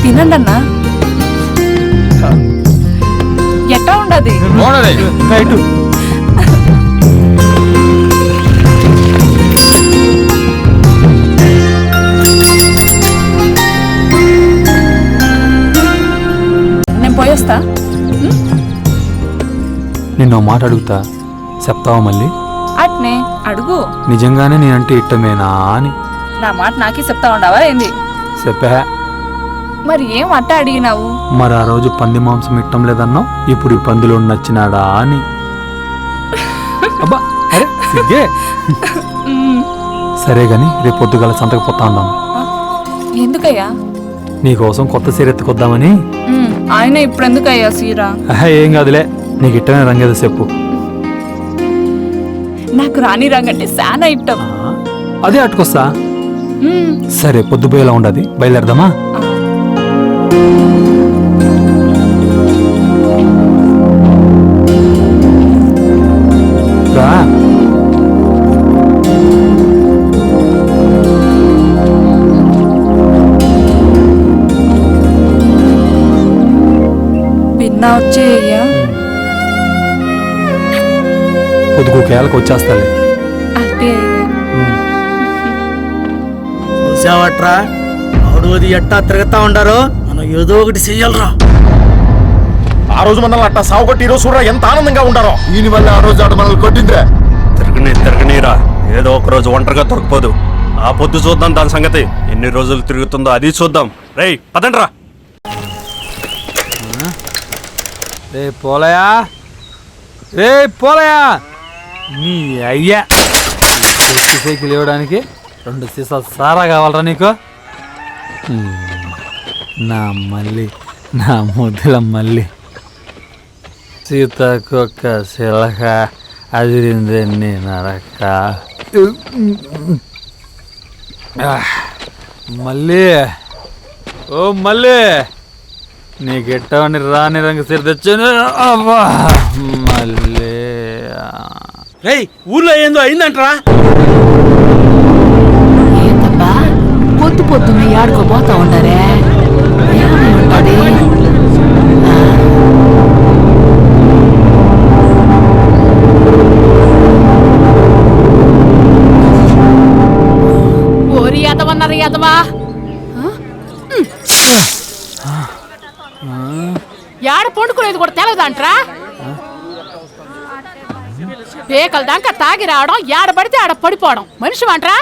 తినండి అన్నా. ఎట్టా ఉండదు నేను పోయేస్తా. నిన్న మాట అడుగుతా, చెప్తావా మళ్ళీ? అట్నే అడుగు. నిజంగానే నేనంటే ఇట్టమేనా అని. నా మాట నాకే చెప్తా ఉండవా ఏంది? చెప్పా. మరి ఏం అట్ట అడిగినావు? మరి ఆ రోజు పంది మాంసం ఇట్టం లేదన్నావు, ఇప్పుడు ఈ పందిలో నచ్చినాడా అని. అబ్బా అరే సిగ్గే. సరే గాని రేపు పొద్దుగాల సంతకు పోతా ఉన్నాను. ఎందుకయ్యా? నీకోసం కొత్త సీర ఎత్తుకొద్దామని. ఆయన ఇప్పుడు ఎందుకయ్యా సీరా? ఏం కాదులే, నీకు ఇట్టనే రంగేదో చెప్పు. నాకు రాణి రంగంటే శానా ఇట్టం. అదే అట్టుకొస్తా. సరే పొద్దుపోయేలా ఉండదు, బయలుదేరదామా? రా. విన్నా వచ్చేయ్యా. పొద్దుకు కేళ్ళకి వచ్చేస్తాలే. అదే చూసావట్రా, ఆడోది ఎట్టా తిరుగుతా ఉండారో, మనం ఏదో ఒకటి చెయ్యాలరా. ఆ రోజు మనల్ని అట్టా సాగు కొట్టి ఈరోజు చూడరా ఎంత ఆనందంగా ఉండారో. దీని వల్ల ఆ రోజు ఆడ మనల్ని కొట్టిందిరా. తిరగనీరా, ఏదో ఒక రోజు ఒంటరిగా దొరకపోదు. ఆ పొద్దు చూద్దాం దాని సంగతి. ఎన్ని రోజులు తిరుగుతుందో అది చూద్దాం. రేయ్ పదండ్రా. రే పోలయా, రే పోలయా. నీ అయ్యా సైకిల్ ఇవ్వడానికి 2 సీసాలు సారా కావాలరా నీకు? నా మళ్ళీ నా ముద్దుల మళ్ళీ సీతాకొక్క శిలక అదిరిందే నీ నరక. మళ్ళీ ఓ మళ్ళీ నీకెట్టవని రాని రంగు సీర తెచ్చాను. అబ్బా మళ్ళీ రేయ్, ఊర్లో ఏందో అయిందంట్రా. ఏందబ్బా పొద్దు పొద్దున్న ఆడుకోబోతా ఉండారే? ఏమై ఉంటది? ఓరి యాదవన్నారు యాదవా, యాడ పండుకునేది కూడా తెలవదంట్రా. పేకల దాకా తాగి రావడం, యాడ పడితే ఆడ పడిపోవడం. మనిషి అంట్రా?